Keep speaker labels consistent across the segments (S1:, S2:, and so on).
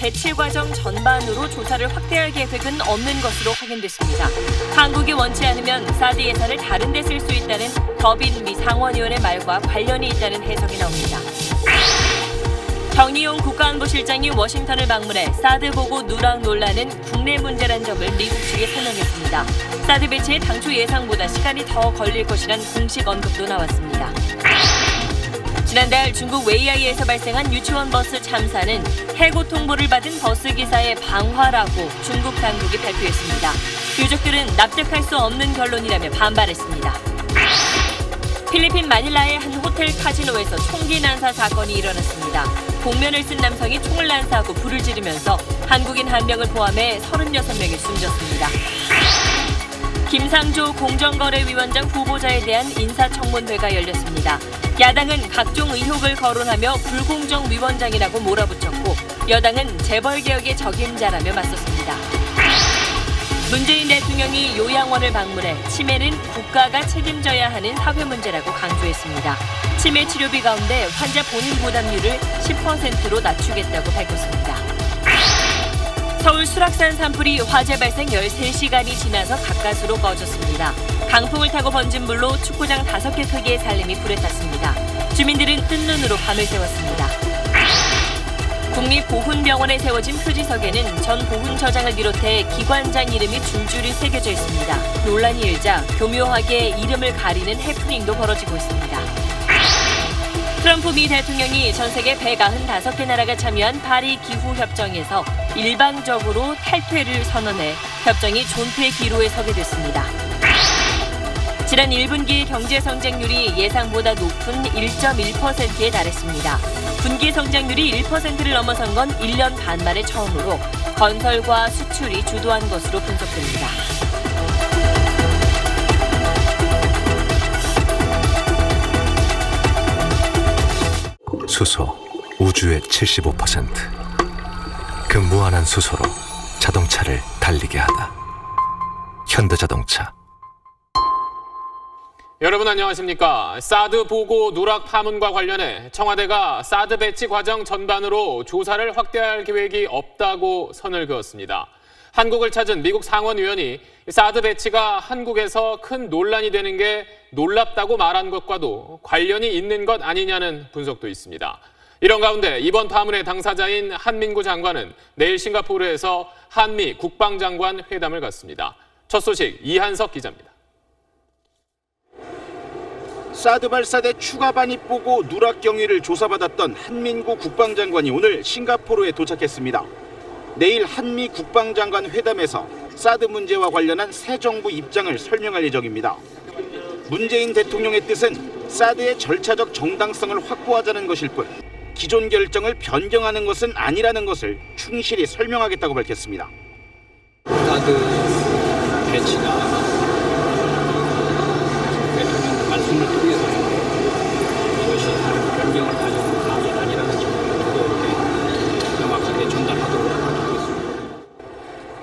S1: 배치 과정 전반으로 조사를 확대할 계획은 없는 것으로 확인됐습니다. 한국이 원치 않으면 사드 예산을 다른 데 쓸 수 있다는 더빈 미 상원의원의 말과 관련이 있다는 해석이 나옵니다. 정의용 국가안보실장이 워싱턴을 방문해 사드 보고 누락 논란은 국내 문제란 점을 미국 측에 설명했습니다. 사드 배치에 당초 예상보다 시간이 더 걸릴 것이란 공식 언급도 나왔습니다. 지난달 중국 웨이아이에서 발생한 유치원 버스 참사는 해고 통보를 받은 버스 기사의 방화라고 중국 당국이 발표했습니다. 유족들은 납득할 수 없는 결론이라며 반발했습니다. 필리핀 마닐라의 한 호텔 카지노에서 총기 난사 사건이 일어났습니다. 복면을 쓴 남성이 총을 난사하고 불을 지르면서 한국인 1명을 포함해 36명이 숨졌습니다. 김상조 공정거래위원장 후보자에 대한 인사청문회가 열렸습니다. 야당은 각종 의혹을 거론하며 불공정위원장이라고 몰아붙였고 여당은 재벌개혁의 적임자라며 맞섰습니다. 문재인 대통령이 요양원을 방문해 치매는 국가가 책임져야 하는 사회 문제라고 강조했습니다. 치매 치료비 가운데 환자 본인 부담률을 10%로 낮추겠다고 밝혔습니다. 서울 수락산 산불이 화재 발생 13시간이 지나서 가까스로 꺼졌습니다. 강풍을 타고 번진 불로 축구장 5개 크기의 산림이 불에 탔습니다. 주민들은 뜬 눈으로 밤을 새웠습니다. 국립보훈병원에 세워진 표지석에는 전 보훈처장을 비롯해 기관장 이름이 줄줄이 새겨져 있습니다. 논란이 일자 교묘하게 이름을 가리는 해프닝도 벌어지고 있습니다. 트럼프 미 대통령이 전 세계 195개 나라가 참여한 파리 기후협정에서 일방적으로 탈퇴를 선언해 협정이 존폐 기로에 서게 됐습니다. 지난 1분기 경제 성장률이 예상보다 높은 1.1%에 달했습니다. 분기 성장률이 1%를 넘어선 건 1년 반 만에 처음으로 건설과 수출이 주도한 것으로 분석됩니다.
S2: 수소, 우주의 75%. 그 무한한 수소로 자동차를 달리게 하다. 현대자동차.
S3: 여러분 안녕하십니까. 사드 보고 누락 파문과 관련해 청와대가 사드 배치 과정 전반으로 조사를 확대할 계획이 없다고 선을 그었습니다. 한국을 찾은 미국 상원의원이 사드 배치가 한국에서 큰 논란이 되는 게 놀랍다고 말한 것과도 관련이 있는 것 아니냐는 분석도 있습니다. 이런 가운데 이번 파문의 당사자인 한민구 장관은 내일 싱가포르에서 한미 국방장관 회담을 갖습니다. 첫 소식 이한석 기자입니다.
S4: 사드 발사대 추가 반입 보고 누락 경위를 조사받았던 한민구 국방장관이 오늘 싱가포르에 도착했습니다. 내일 한미 국방장관 회담에서 사드 문제와 관련한 새 정부 입장을 설명할 예정입니다. 문재인 대통령의 뜻은 사드의 절차적 정당성을 확보하자는 것일 뿐 기존 결정을 변경하는 것은 아니라는 것을 충실히 설명하겠다고 밝혔습니다.
S5: 사드 배치나 대통령 말씀을 통해서 이것이 변경을 가져오는 것이 아니라는 점을 이렇게 명확하게 전달하도록 하겠습니다.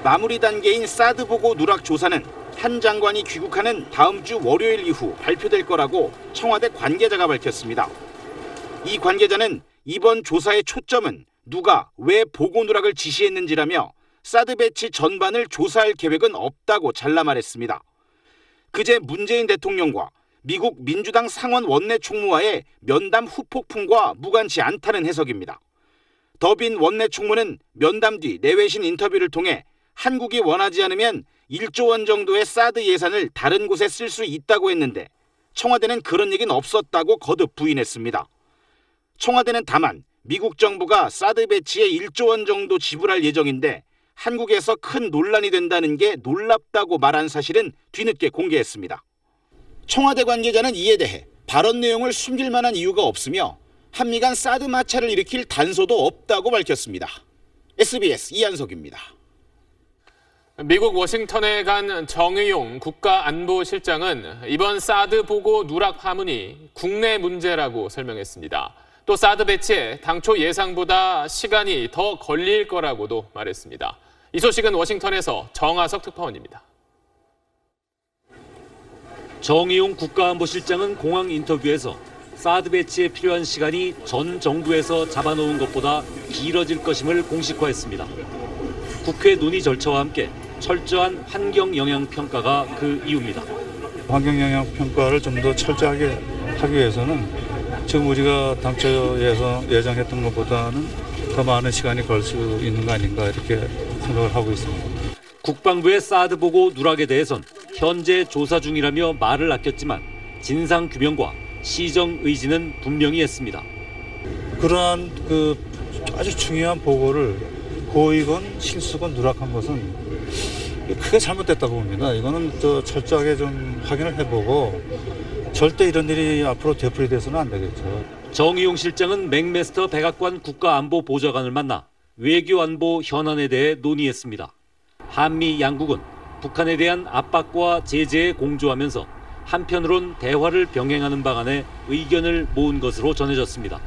S4: 마무리 단계인 사드 보고 누락 조사는 한 장관이 귀국하는 다음 주 월요일 이후 발표될 거라고 청와대 관계자가 밝혔습니다. 이 관계자는 이번 조사의 초점은 누가 왜 보고 누락을 지시했는지라며 사드 배치 전반을 조사할 계획은 없다고 잘라 말했습니다. 그제 문재인 대통령과 미국 민주당 상원 원내 총무와의 면담 후폭풍과 무관치 않다는 해석입니다. 더빈 원내 총무는 면담 뒤 내외신 인터뷰를 통해 한국이 원하지 않으면 1조 원 정도의 사드 예산을 다른 곳에 쓸 수 있다고 했는데 청와대는 그런 얘기는 없었다고 거듭 부인했습니다. 청와대는 다만 미국 정부가 사드 배치에 1조 원 정도 지불할 예정인데 한국에서 큰 논란이 된다는 게 놀랍다고 말한 사실은 뒤늦게 공개했습니다. 청와대 관계자는 이에 대해 발언 내용을 숨길 만한 이유가 없으며 한미 간 사드 마찰을 일으킬 단서도 없다고 밝혔습니다. SBS 이한석입니다.
S3: 미국 워싱턴에 간 정의용 국가안보실장은 이번 사드 보고 누락 파문이 국내 문제라고 설명했습니다. 또 사드 배치에 당초 예상보다 시간이 더 걸릴 거라고도 말했습니다. 이 소식은 워싱턴에서 정하석 특파원입니다.
S6: 정의용 국가안보실장은 공항 인터뷰에서 사드 배치에 필요한 시간이 전 정부에서 잡아놓은 것보다 길어질 것임을 공식화했습니다. 국회 논의 절차와 함께 철저한 환경 영향 평가가 그 이유입니다.
S7: 환경 영향 평가를 좀 더 철저하게 하기 위해서는 지금 우리가 당초 예정했던 것보다는 더 많은 시간이 걸 수 있는 거 아닌가 이렇게 생각을 하고 있습니다.
S6: 국방부의 사드 보고 누락에 대해선 현재 조사 중이라며 말을 아꼈지만 진상 규명과 시정 의지는 분명히 했습니다.
S7: 그러한 아주 중요한 보고를 고의건 실수건 누락한 것은 크게 잘못됐다고 봅니다. 이거는 철저하게 좀 확인을 해보고 절대 이런 일이 앞으로 되풀이돼서는 안 되겠죠.
S6: 정의용 실장은 맥메스터 백악관 국가안보보좌관을 만나 외교안보 현안에 대해 논의했습니다. 한미 양국은 북한에 대한 압박과 제재에 공조하면서 한편으론 대화를 병행하는 방안에 의견을 모은 것으로 전해졌습니다.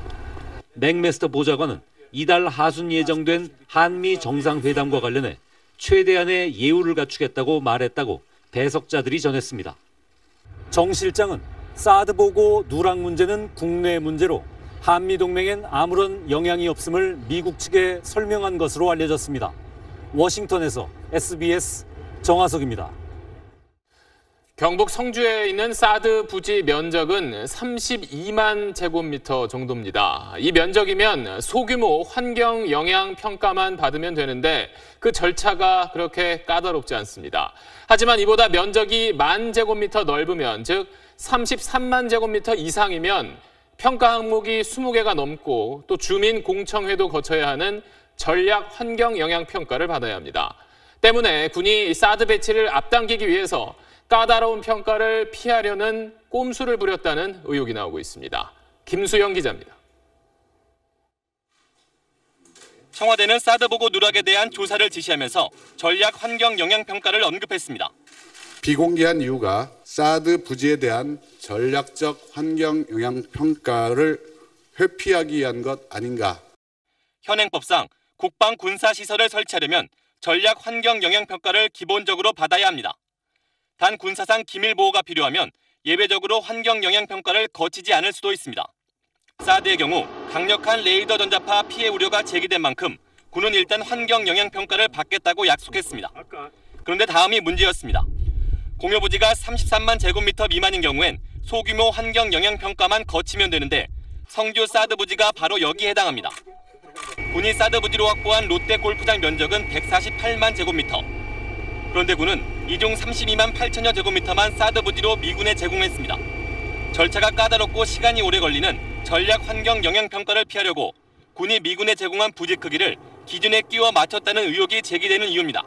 S6: 맥메스터 보좌관은 이달 하순 예정된 한미 정상회담과 관련해 최대한의 예우를 갖추겠다고 말했다고 배석자들이 전했습니다. 정 실장은 사드 보고 누락 문제는 국내 문제로 한미동맹엔 아무런 영향이 없음을 미국 측에 설명한 것으로 알려졌습니다. 워싱턴에서 SBS 정하석입니다.
S3: 경북 성주에 있는 사드 부지 면적은 32만 제곱미터 정도입니다. 이 면적이면 소규모 환경 영향 평가만 받으면 되는데 그 절차가 그렇게 까다롭지 않습니다. 하지만 이보다 면적이 10,000 제곱미터 넓으면, 즉 33만 제곱미터 이상이면 평가 항목이 20개가 넘고 또 주민 공청회도 거쳐야 하는 전략 환경 영향 평가를 받아야 합니다. 때문에 군이 사드 배치를 앞당기기 위해서 까다로운 평가를 피하려는 꼼수를 부렸다는 의혹이 나오고 있습니다. 김수영 기자입니다.
S8: 청와대는 사드 보고 누락에 대한 조사를 지시하면서 전략 환경 영향 평가를 언급했습니다.
S9: 비공개한 이유가 사드 부지에 대한 전략적 환경 영향 평가를 회피하기 위한 것 아닌가.
S8: 현행법상 국방 군사 시설을 설치하려면 전략 환경 영향 평가를 기본적으로 받아야 합니다. 단 군사상 기밀 보호가 필요하면 예외적으로 환경 영향 평가를 거치지 않을 수도 있습니다. 사드의 경우 강력한 레이더 전자파 피해 우려가 제기된 만큼 군은 일단 환경 영향 평가를 받겠다고 약속했습니다. 그런데 다음이 문제였습니다. 공여부지가 33만 제곱미터 미만인 경우엔 소규모 환경 영향 평가만 거치면 되는데 성주 사드 부지가 바로 여기에 해당합니다. 군이 사드 부지로 확보한 롯데 골프장 면적은 148만 제곱미터. 그런데 군은 이중 32만 8천여 제곱미터만 사드 부지로 미군에 제공했습니다. 절차가 까다롭고 시간이 오래 걸리는 전략 환경 영향 평가를 피하려고 군이 미군에 제공한 부지 크기를 기준에 끼워 맞췄다는 의혹이 제기되는 이유입니다.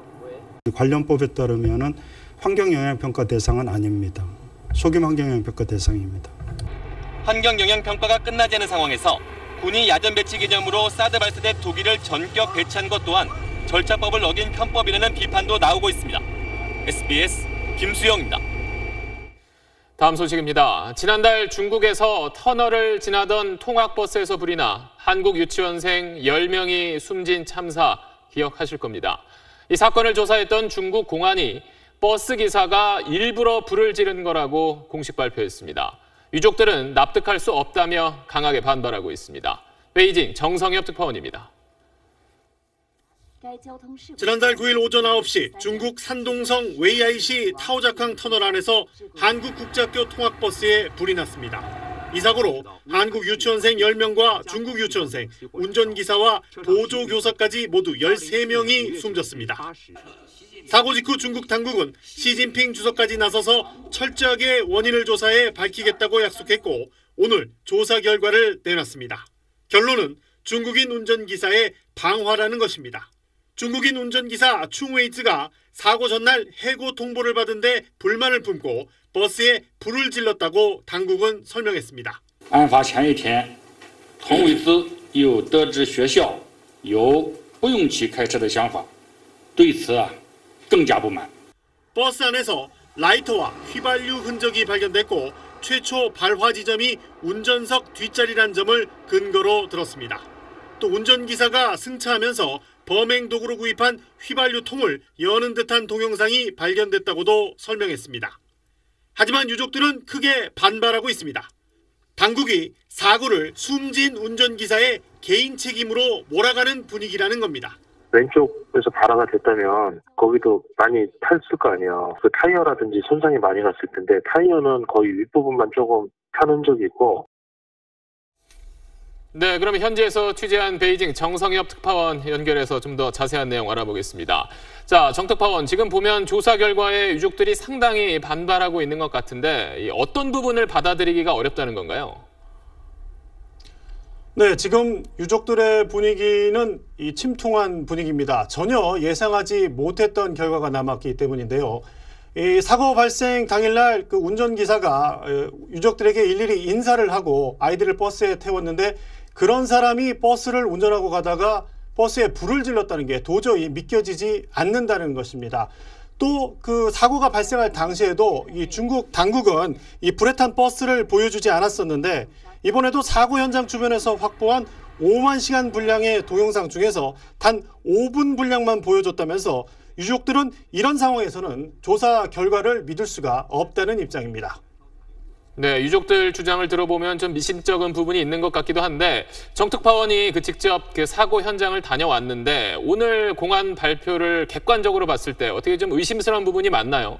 S10: 관련법에 따르면 환경 영향 평가 대상은 아닙니다. 소규모 환경 영향 평가 대상입니다.
S8: 환경 영향 평가가 끝나지 않은 상황에서 군이 야전 배치 개념으로 사드 발사대 2기를 전격 배치한 것 또한 절차법을 어긴 편법이라는 비판도 나오고 있습니다. SBS 김수영입니다.
S3: 다음 소식입니다. 지난달 중국에서 터널을 지나던 통학버스에서 불이 나 한국 유치원생 10명이 숨진 참사 기억하실 겁니다. 이 사건을 조사했던 중국 공안이 버스 기사가 일부러 불을 지른 거라고 공식 발표했습니다. 유족들은 납득할 수 없다며 강하게 반발하고 있습니다. 베이징 정성엽 특파원입니다.
S11: 지난달 9일 오전 9시 중국 산동성 웨이아이시 타오자캉 터널 안에서 한국국제학교 통학버스에 불이 났습니다. 이 사고로 한국 유치원생 10명과 중국 유치원생, 운전기사와 보조교사까지 모두 13명이 숨졌습니다. 사고 직후 중국 당국은 시진핑 주석까지 나서서 철저하게 원인을 조사해 밝히겠다고 약속했고 오늘 조사 결과를 내놨습니다. 결론은 중국인 운전기사의 방화라는 것입니다. 중국인 운전기사 충웨이즈가 사고 전날 해고 통보를 받은 데 불만을 품고 버스에 불을 질렀다고 당국은 설명했습니다.
S12: 案发前一天，童伟兹又得知学校有不用其开车的想法，对此更加不满。
S11: 버스 안에서 라이터와 휘발유 흔적이 발견됐고 최초 발화 지점이 운전석 뒷자리란 점을 근거로 들었습니다. 또 운전기사가 승차하면서 범행 도구로 구입한 휘발유 통을 여는 듯한 동영상이 발견됐다고도 설명했습니다. 하지만 유족들은 크게 반발하고 있습니다. 당국이 사고를 숨진 운전기사의 개인 책임으로 몰아가는 분위기라는 겁니다.
S13: 왼쪽에서 발화가 됐다면 거기도 많이 탔을 거 아니에요. 그 타이어라든지 손상이 많이 갔을 텐데 타이어는 거의 윗부분만 조금 탄 흔적이 있고.
S3: 네, 그럼 현지에서 취재한 베이징 정성엽 특파원 연결해서 좀 더 자세한 내용 알아보겠습니다. 자, 정 특파원, 지금 보면 조사 결과에 유족들이 상당히 반발하고 있는 것 같은데 어떤 부분을 받아들이기가 어렵다는 건가요?
S14: 네, 지금 유족들의 분위기는 이 침통한 분위기입니다. 전혀 예상하지 못했던 결과가 남았기 때문인데요. 이 사고 발생 당일날 그 운전기사가 유족들에게 일일이 인사를 하고 아이들을 버스에 태웠는데 그런 사람이 버스를 운전하고 가다가 버스에 불을 질렀다는 게 도저히 믿겨지지 않는다는 것입니다. 또 그 사고가 발생할 당시에도 이 중국 당국은 이 불에 탄 버스를 보여주지 않았었는데 이번에도 사고 현장 주변에서 확보한 5만 시간 분량의 동영상 중에서 단 5분 분량만 보여줬다면서 유족들은 이런 상황에서는 조사 결과를 믿을 수가 없다는 입장입니다.
S3: 네, 유족들 주장을 들어보면 좀 미심쩍은 부분이 있는 것 같기도 한데 정 특파원이 직접 그 사고 현장을 다녀왔는데 오늘 공안 발표를 객관적으로 봤을 때 어떻게 좀 의심스러운 부분이 많나요?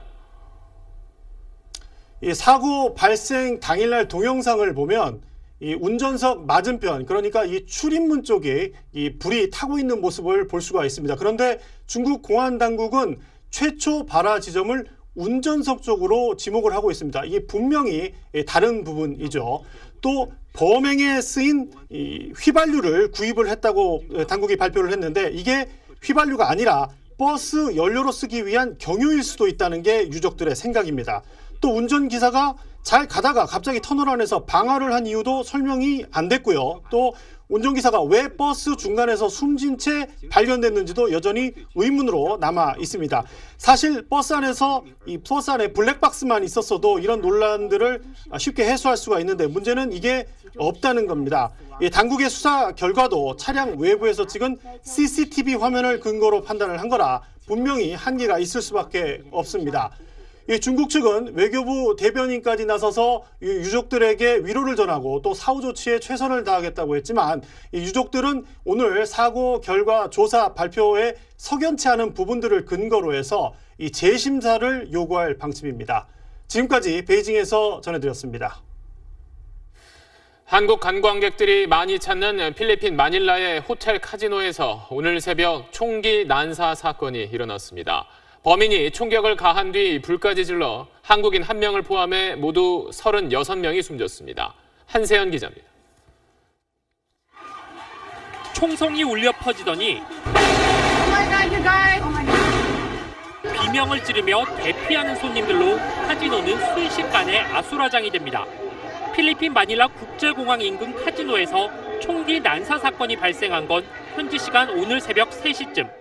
S14: 이 사고 발생 당일날 동영상을 보면 이 운전석 맞은편, 그러니까 이 출입문 쪽에 이 불이 타고 있는 모습을 볼 수가 있습니다. 그런데 중국 공안 당국은 최초 발화 지점을 운전석 쪽으로 지목을 하고 있습니다. 이게 분명히 다른 부분이죠. 또 범행에 쓰인 이 휘발유를 구입을 했다고 당국이 발표를 했는데 이게 휘발유가 아니라 버스 연료로 쓰기 위한 경유일 수도 있다는 게 유족들의 생각입니다. 또 운전기사가 잘 가다가 갑자기 터널 안에서 방화를 한 이유도 설명이 안 됐고요. 또 운전기사가 왜 버스 중간에서 숨진 채 발견됐는지도 여전히 의문으로 남아 있습니다. 사실 버스 안에 블랙박스만 있었어도 이런 논란들을 쉽게 해소할 수가 있는데 문제는 이게 없다는 겁니다. 당국의 수사 결과도 차량 외부에서 찍은 CCTV 화면을 근거로 판단을 한 거라 분명히 한계가 있을 수밖에 없습니다. 중국 측은 외교부 대변인까지 나서서 유족들에게 위로를 전하고 또 사후 조치에 최선을 다하겠다고 했지만 유족들은 오늘 사고 결과 조사 발표에 석연치 않은 부분들을 근거로 해서 이 재심사를 요구할 방침입니다. 지금까지 베이징에서 전해드렸습니다.
S3: 한국 관광객들이 많이 찾는 필리핀 마닐라의 호텔 카지노에서 오늘 새벽 총기 난사 사건이 일어났습니다. 범인이 총격을 가한 뒤 불까지 질러 한국인 1명을 포함해 모두 36명이 숨졌습니다. 한세연 기자입니다.
S15: 총성이 울려 퍼지더니 비명을 지르며 대피하는 손님들로 카지노는 순식간에 아수라장이 됩니다. 필리핀 마닐라 국제공항 인근 카지노에서 총기 난사 사건이 발생한 건 현지 시간 오늘 새벽 3시쯤.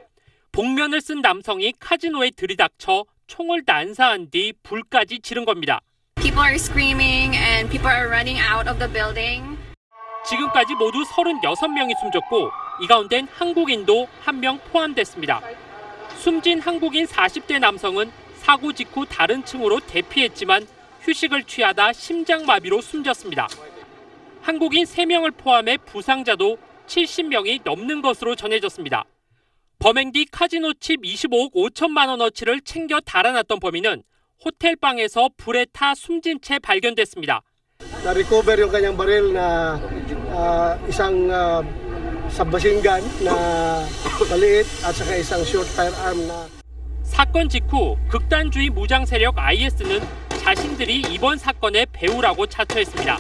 S15: 복면을 쓴 남성이 카지노에 들이닥쳐 총을 난사한 뒤 불까지 지른 겁니다.
S16: People are screaming and people are running out of the building.
S15: 지금까지 모두 36명이 숨졌고 이 가운데는 한국인도 1명 포함됐습니다. 숨진 한국인 40대 남성은 사고 직후 다른 층으로 대피했지만 휴식을 취하다 심장마비로 숨졌습니다. 한국인 3명을 포함해 부상자도 70명이 넘는 것으로 전해졌습니다. 범행 뒤 카지노 칩 25억 5천만 원어치를 챙겨 달아났던 범인은 호텔방에서 불에 타 숨진 채 발견됐습니다.
S17: Na-recover yung kanyang baril na isang submachine gun na maliit at saka isang short firearm na.
S15: 사건 직후 극단주의 무장 세력 IS는 자신들이 이번 사건의 배후라고 자처했습니다.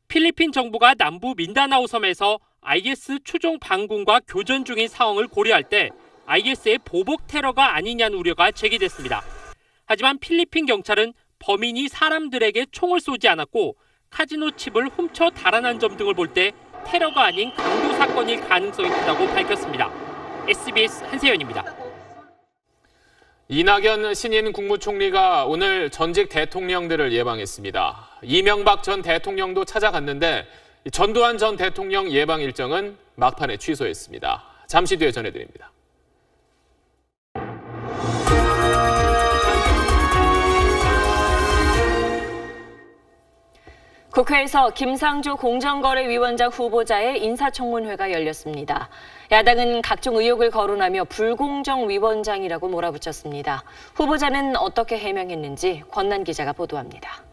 S15: 필리핀 정부가 남부 민다나오 섬에서 IS 추종 반군과 교전 중인 상황을 고려할 때 IS의 보복 테러가 아니냐는 우려가 제기됐습니다. 하지만 필리핀 경찰은 범인이 사람들에게 총을 쏘지 않았고 카지노 칩을 훔쳐 달아난 점 등을 볼 때 테러가 아닌 강도 사건일 가능성이 크다고 밝혔습니다. SBS 한세연입니다.
S3: 이낙연 신임 국무총리가 오늘 전직 대통령들을 예방했습니다. 이명박 전 대통령도 찾아갔는데 전두환 전 대통령 예방 일정은 막판에 취소했습니다. 잠시 뒤에 전해드립니다.
S1: 국회에서 김상조 공정거래위원장 후보자의 인사청문회가 열렸습니다. 야당은 각종 의혹을 거론하며 불공정위원장이라고 몰아붙였습니다. 후보자는 어떻게 해명했는지 권난 기자가 보도합니다.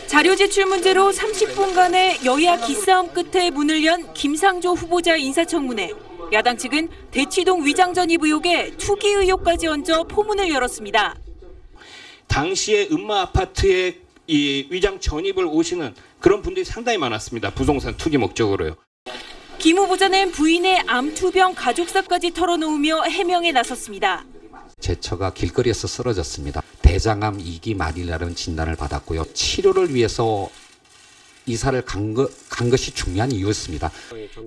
S18: 자료 제출 문제로 30분간의 여야 기싸움 끝에 문을 연 김상조 후보자 인사청문회. 야당 측은 대치동 위장 전입 의혹에 투기 의혹까지 얹어 포문을 열었습니다.
S19: 당시에 음마 아파트에 이 위장 전입을 오시는 그런 분들이 상당히 많았습니다. 부동산 투기 목적으로요.
S18: 김 후보자는 부인의 암투병 가족사까지 털어놓으며 해명에 나섰습니다.
S20: 제 처가 길거리에서 쓰러졌습니다. 대장암 2기 말이라는 진단을 받았고요. 치료를 위해서 이사를 간 것이 중요한 이유였습니다.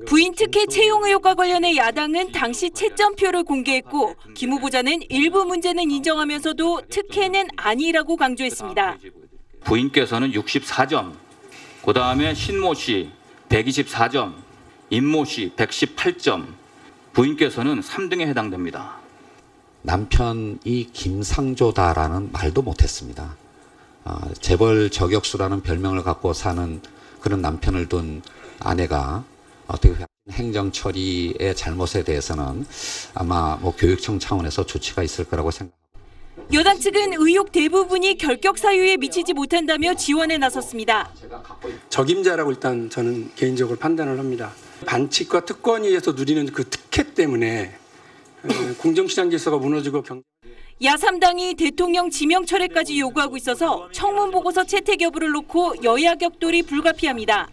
S18: 부인 특혜 채용 의혹과 관련해 야당은 당시 채점표를 공개했고 김 후보자는 일부 문제는 인정하면서도 특혜는 아니라고 강조했습니다.
S21: 부인께서는 64점, 그다음에 신모 씨 124점, 임모 씨 118점, 부인께서는 3등에 해당됩니다.
S20: 남편이 김상조다라는 말도 못했습니다. 재벌 저격수라는 별명을 갖고 사는 그런 남편을 둔 아내가 어떻게 행정 처리의 잘못에 대해서는 아마 교육청 차원에서 조치가 있을 거라고 생각합니다.
S18: 여당 측은 의혹 대부분이 결격 사유에 미치지 못한다며 지원에 나섰습니다.
S22: 적임자라고 일단 저는 개인적으로 판단을 합니다. 반칙과 특권에 의해서 누리는 그 특혜 때문에 공정시장 질서가 무너지고
S18: 야3당이 대통령 지명 철회까지 요구하고 있어서 청문보고서 채택 여부를 놓고 여야 격돌이 불가피합니다.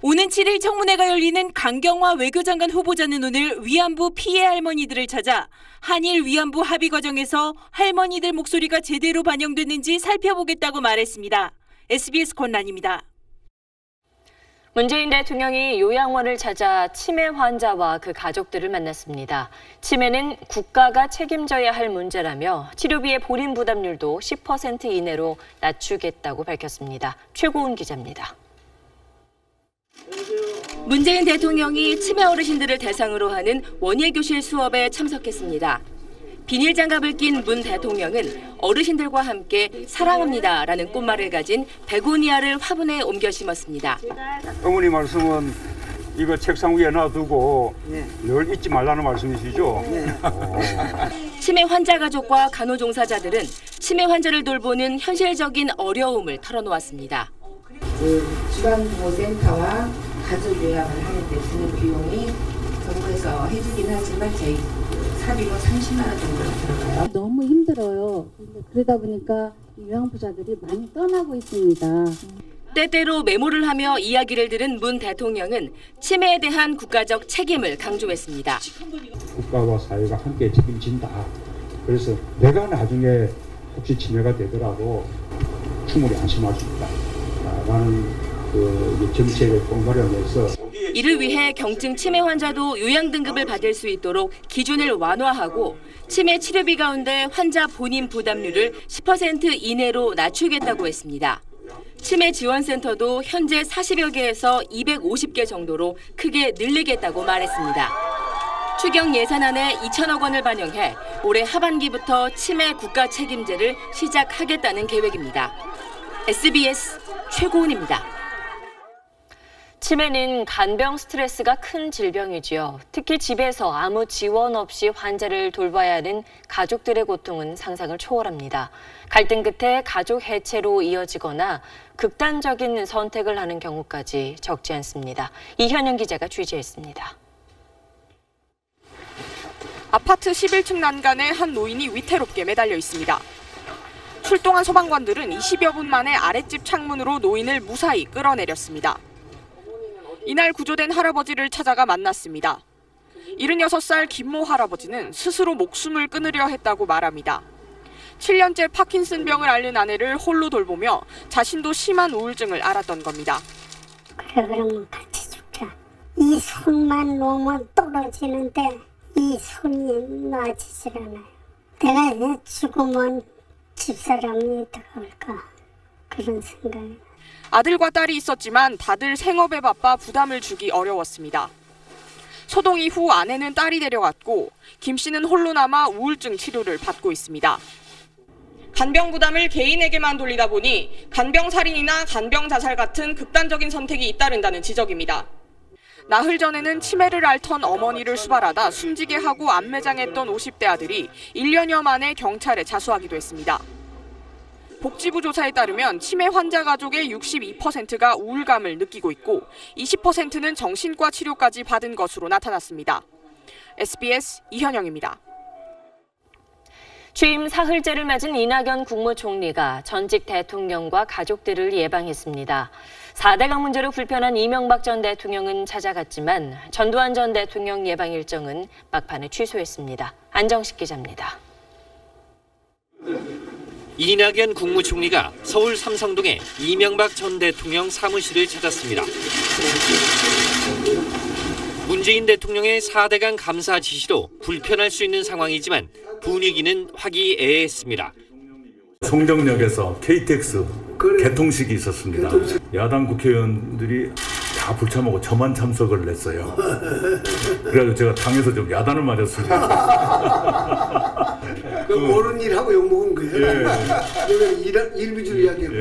S18: 오는 7일 청문회가 열리는 강경화 외교장관 후보자는 오늘 위안부 피해 할머니들을 찾아 한일 위안부 합의 과정에서 할머니들 목소리가 제대로 반영됐는지 살펴보겠다고 말했습니다. SBS 권란입니다.
S1: 문재인 대통령이 요양원을 찾아 치매 환자와 그 가족들을 만났습니다. 치매는 국가가 책임져야 할 문제라며 치료비의 본인 부담률도 10% 이내로 낮추겠다고 밝혔습니다. 최고은 기자입니다.
S23: 문재인 대통령이 치매 어르신들을 대상으로 하는 원예교실 수업에 참석했습니다. 비닐장갑을 낀 문 대통령은 어르신들과 함께 사랑합니다라는 꽃말을 가진 베고니아를 화분에 옮겨 심었습니다.
S24: 어머니 말씀은 이거 책상 위에 놔두고 늘 잊지 말라는 말씀이시죠?
S23: 치매 환자 가족과 간호종사자들은 치매 환자를 돌보는 현실적인 어려움을 털어놓았습니다.
S25: 주간보호센터와 가족 요양을 하는 데 드는 비용이 정부에서 해주긴 하지만 저희 사비로 30만 원 정도 들어가요.
S26: 너무 힘들어요. 그러다 보니까 요양보호자들이 많이 떠나고 있습니다.
S23: 때때로 메모를 하며 이야기를 들은 문 대통령은 치매에 대한 국가적 책임을 강조했습니다.
S24: 국가와 사회가 함께 책임진다. 그래서 내가 나중에 혹시 치매가 되더라도 충분히 안심할 수 있다. 라는 그 정책을 공발해서
S23: 이를 위해 경증 치매 환자도 요양 등급을 받을 수 있도록 기준을 완화하고 치매 치료비 가운데 환자 본인 부담률을 10% 이내로 낮추겠다고 했습니다. 치매 지원센터도 현재 40여 개에서 250개 정도로 크게 늘리겠다고 말했습니다. 추경 예산안에 2천억 원을 반영해 올해 하반기부터 치매 국가 책임제를 시작하겠다는 계획입니다. SBS 최고은입니다.
S1: 치매는 간병 스트레스가 큰 질병이지요. 특히 집에서 아무 지원 없이 환자를 돌봐야 하는 가족들의 고통은 상상을 초월합니다. 갈등 끝에 가족 해체로 이어지거나 극단적인 선택을 하는 경우까지 적지 않습니다. 이현영 기자가 취재했습니다.
S27: 아파트 11층 난간에 한 노인이 위태롭게 매달려 있습니다. 출동한 소방관들은 20여 분 만에 아랫집 창문으로 노인을 무사히 끌어내렸습니다. 이날 구조된 할아버지를 찾아가 만났습니다. 76살 김모 할아버지는 스스로 목숨을 끊으려 했다고 말합니다. 7년째 파킨슨병을 앓는 아내를 홀로 돌보며 자신도 심한 우울증을 앓았던 겁니다.
S28: 그래 그러면 같이 죽자. 이 손만 놓으면 떨어지는데 이 손이 놔지질 않아요. 내가 죽으면 집사람이 어떡할까 그런 생각이.
S27: 아들과 딸이 있었지만 다들 생업에 바빠 부담을 주기 어려웠습니다. 소동 이후 아내는 딸이 데려갔고 김 씨는 홀로 남아 우울증 치료를 받고 있습니다. 간병 부담을 개인에게만 돌리다 보니 간병살인이나 간병자살 같은 극단적인 선택이 잇따른다는 지적입니다. 나흘 전에는 치매를 앓던 어머니를 수발하다 숨지게 하고 안매장했던 50대 아들이 1년여 만에 경찰에 자수하기도 했습니다. 복지부 조사에 따르면 치매 환자 가족의 62%가 우울감을 느끼고 있고 20%는 정신과 치료까지 받은 것으로 나타났습니다. SBS 이현영입니다.
S1: 취임 사흘째를 맞은 이낙연 국무총리가 전직 대통령과 가족들을 예방했습니다. 4대강 문제로 불편한 이명박 전 대통령은 찾아갔지만 전두환 전 대통령 예방 일정은 막판에 취소했습니다. 안정식 기자입니다.
S2: 이낙연 국무총리가 서울 삼성동에 이명박 전 대통령 사무실을 찾았습니다. 문재인 대통령의 4대강 감사 지시로 불편할 수 있는 상황이지만 분위기는 화기애애했습니다.
S4: 송정역에서 KTX 개통식이 있었습니다. 야당 국회의원들이 다 불참하고 저만 참석을 했어요. 그래서 제가 당에서 좀 야단을 맞았습니다.
S17: 그럼 옳은 일 하고 욕먹은 거예요.
S4: 예.
S17: 그러면 일비주의 이야기했고,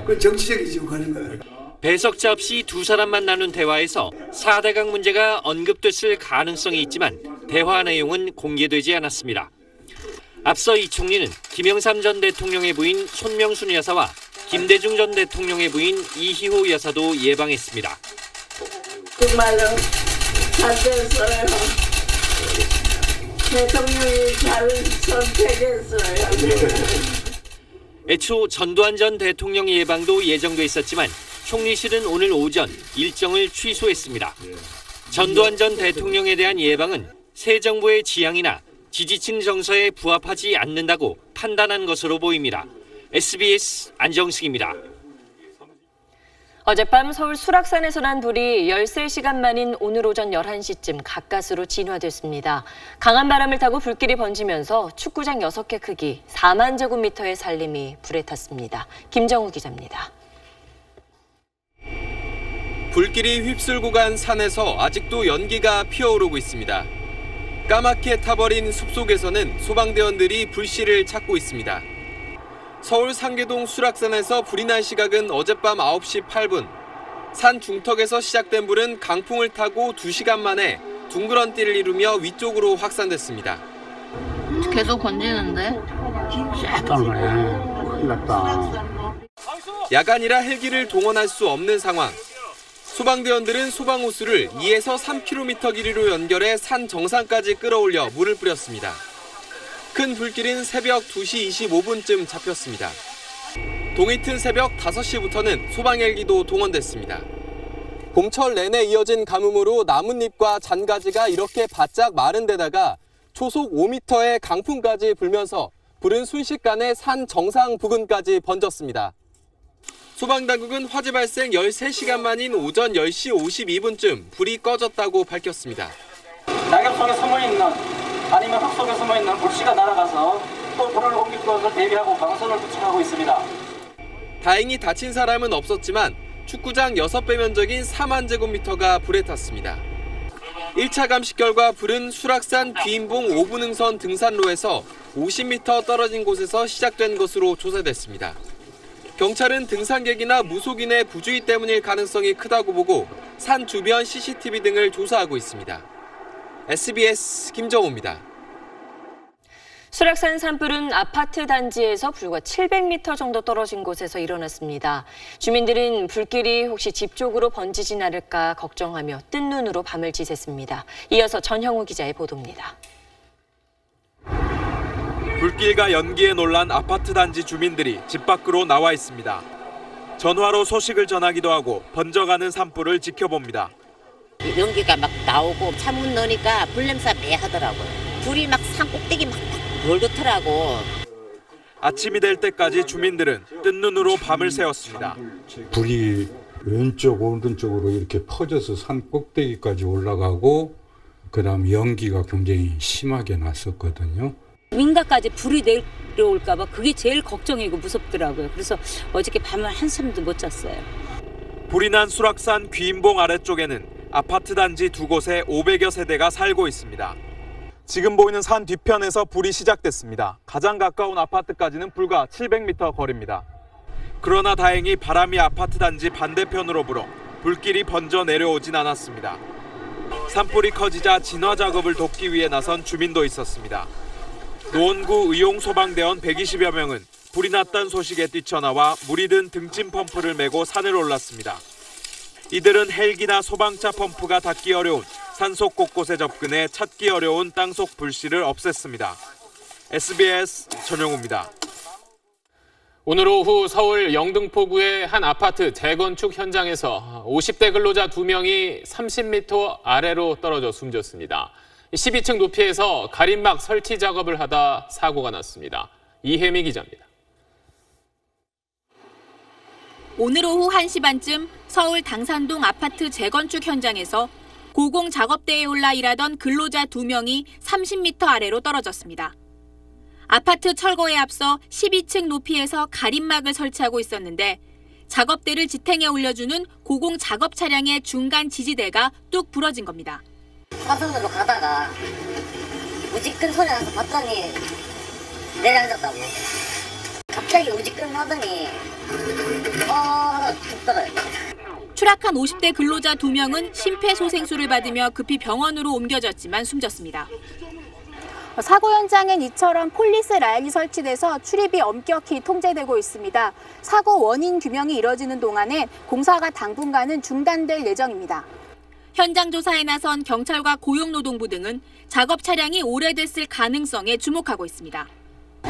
S17: 그건 정치적이지 가는 거예요.
S2: 배석자 없이 두 사람만 나눈 대화에서 4대강 문제가 언급됐을 가능성이 있지만 대화 내용은 공개되지 않았습니다. 앞서 이 총리는 김영삼 전 대통령의 부인 손명순 여사와 김대중 전 대통령의 부인 이희호 여사도 예방했습니다.
S5: 정말로 잘 됐어요. 대통령이 잘 선택했어요.
S2: 애초 전두환 전 대통령 예방도 예정돼 있었지만 총리실은 오늘 오전 일정을 취소했습니다. 전두환 전 대통령에 대한 예방은 새 정부의 지향이나 지지층 정서에 부합하지 않는다고 판단한 것으로 보입니다. SBS 안정식입니다.
S1: 어젯밤 서울 수락산에서 난 불이 13시간 만인 오늘 오전 11시쯤 가까스로 진화됐습니다. 강한 바람을 타고 불길이 번지면서 축구장 6개 크기 4만 제곱미터의 산림이 불에 탔습니다. 김정우 기자입니다.
S6: 불길이 휩쓸고 간 산에서 아직도 연기가 피어오르고 있습니다. 까맣게 타버린 숲속에서는 소방대원들이 불씨를 찾고 있습니다. 서울 상계동 수락산에서 불이 난 시각은 어젯밤 9시 8분. 산 중턱에서 시작된 불은 강풍을 타고 2시간 만에 둥그런띠를 이루며 위쪽으로 확산됐습니다.
S5: 계속 번지는데?
S6: 큰일 났다. 야간이라 헬기를 동원할 수 없는 상황. 소방대원들은 소방호수를 2에서 3km 길이로 연결해 산 정상까지 끌어올려 물을 뿌렸습니다. 큰 불길은 새벽 2시 25분쯤 잡혔습니다. 동이 튼 새벽 5시부터는 소방헬기도 동원됐습니다. 봄철 내내 이어진 가뭄으로 나뭇잎과 잔가지가 이렇게 바짝 마른 데다가 초속 5m의 강풍까지 불면서 불은 순식간에 산 정상 부근까지 번졌습니다. 소방당국은 화재 발생 13시간 만인 오전 10시 52분쯤 불이 꺼졌다고 밝혔습니다.
S7: 낙엽 속에 숨어있는 아니면 흙 속에 숨어있는 불씨가 날아가서 또 불을 옮길 것을 대비하고 방선을 구축하고 있습니다.
S6: 다행히 다친 사람은 없었지만 축구장 6배 면적인 4만 제곱미터가 불에 탔습니다. 1차 감식 결과 불은 수락산 귀인봉 5분흥선 등산로에서 50m 떨어진 곳에서 시작된 것으로 조사됐습니다. 경찰은 등산객이나 무속인의 부주의 때문일 가능성이 크다고 보고 산 주변 CCTV 등을 조사하고 있습니다. SBS 김정우입니다.
S1: 수락산 산불은 아파트 단지에서 불과 700m 정도 떨어진 곳에서 일어났습니다. 주민들은 불길이 혹시 집 쪽으로 번지진 않을까 걱정하며 뜬 눈으로 밤을 지샜습니다. 이어서 전형우 기자의 보도입니다.
S6: 불길과 연기에 놀란 아파트 단지 주민들이 집 밖으로 나와 있습니다. 전화로 소식을 전하기도 하고 번져가는 산불을 지켜봅니다.
S8: 연기가 막 나오고 창문 넣으니까 불냄새 매하더라고요. 불이 막 산 꼭대기 막 돌더라고.
S6: 아침이 될 때까지 주민들은 뜬 눈으로 밤을 새웠습니다.
S24: 불이 왼쪽 오른쪽으로 이렇게 퍼져서 산 꼭대기까지 올라가고 그다음 연기가 굉장히 심하게 났었거든요.
S9: 민가까지 불이 내려올까 봐 그게 제일 걱정이고 무섭더라고요. 그래서 어저께 밤을 한숨도 못 잤어요.
S6: 불이 난 수락산 귀인봉 아래쪽에는 아파트 단지 2곳에 500여 세대가 살고 있습니다.
S3: 지금 보이는 산 뒤편에서 불이 시작됐습니다. 가장 가까운 아파트까지는 불과 700m 거리입니다.
S6: 그러나 다행히 바람이 아파트 단지 반대편으로 불어 불길이 번져 내려오진 않았습니다. 산불이 커지자 진화 작업을 돕기 위해 나선 주민도 있었습니다. 노원구 의용 소방대원 120여 명은 불이 났다는 소식에 뛰쳐나와 물이 든 등짐 펌프를 메고 산을 올랐습니다. 이들은 헬기나 소방차 펌프가 닿기 어려운 산속 곳곳에 접근해 찾기 어려운 땅속 불씨를 없앴습니다. SBS 전용우입니다.
S10: 오늘 오후 서울 영등포구의 한 아파트 재건축 현장에서 50대 근로자 2명이 30m 아래로 떨어져 숨졌습니다. 12층 높이에서 가림막 설치 작업을 하다 사고가 났습니다. 이혜미 기자입니다.
S11: 오늘 오후 1시 반쯤 서울 당산동 아파트 재건축 현장에서 고공 작업대에 올라 일하던 근로자 2명이 30m 아래로 떨어졌습니다. 아파트 철거에 앞서 12층 높이에서 가림막을 설치하고 있었는데 작업대를 지탱해 올려주는 고공 작업 차량의 중간 지지대가 뚝 부러진 겁니다.
S12: 화성으로 가다가 우지끈 소리 나서 봤더니 내려앉았다고. 갑자기 우지끈 하더니 뚝 떨어졌다.
S11: 추락한 50대 근로자 2명은 심폐소생술을 받으며 급히 병원으로 옮겨졌지만 숨졌습니다.
S13: 사고 현장엔 이처럼 폴리스 라인이 설치돼서 출입이 엄격히 통제되고 있습니다. 사고 원인 규명이 이뤄지는 동안엔 공사가 당분간은 중단될 예정입니다.
S11: 현장 조사에 나선 경찰과 고용노동부 등은 작업 차량이 오래됐을 가능성에 주목하고 있습니다.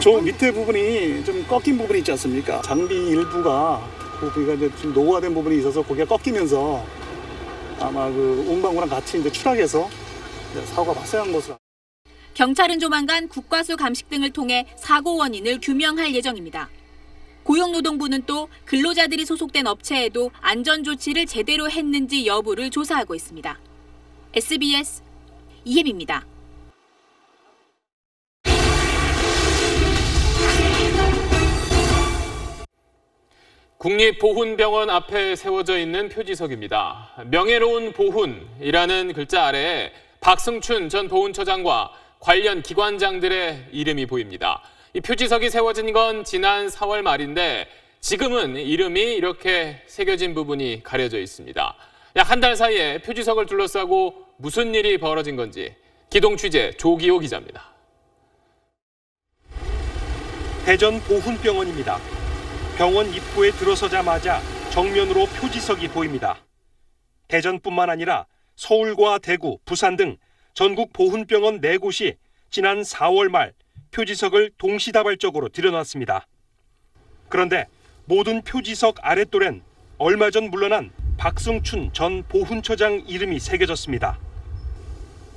S14: 저 밑에 부분이 좀 꺾인 부분이 있지 않습니까? 장비 일부가 거기가 이제 좀 노후화된 부분이 있어서 거기가 꺾이면서 아마 그 운방구랑 같이 이제 추락해서 사고가 발생한 것으로.
S11: 경찰은 조만간 국과수 감식 등을 통해 사고 원인을 규명할 예정입니다. 고용노동부는 또 근로자들이 소속된 업체에도 안전 조치를 제대로 했는지 여부를 조사하고 있습니다. SBS 이혜미입니다.
S10: 국립보훈병원 앞에 세워져 있는 표지석입니다. 명예로운 보훈이라는 글자 아래에 박승춘 전 보훈처장과 관련 기관장들의 이름이 보입니다. 이 표지석이 세워진 건 지난 4월 말인데 지금은 이름이 이렇게 새겨진 부분이 가려져 있습니다. 약 한 달 사이에 표지석을 둘러싸고 무슨 일이 벌어진 건지 기동 취재 조기호 기자입니다.
S15: 대전 보훈병원입니다. 병원 입구에 들어서자마자 정면으로 표지석이 보입니다. 대전뿐만 아니라 서울과 대구, 부산 등 전국 보훈병원 4곳이 지난 4월 말 표지석을 동시다발적으로 들여놨습니다. 그런데 모든 표지석 아랫돌엔 얼마 전 물러난 박승춘 전 보훈처장 이름이 새겨졌습니다.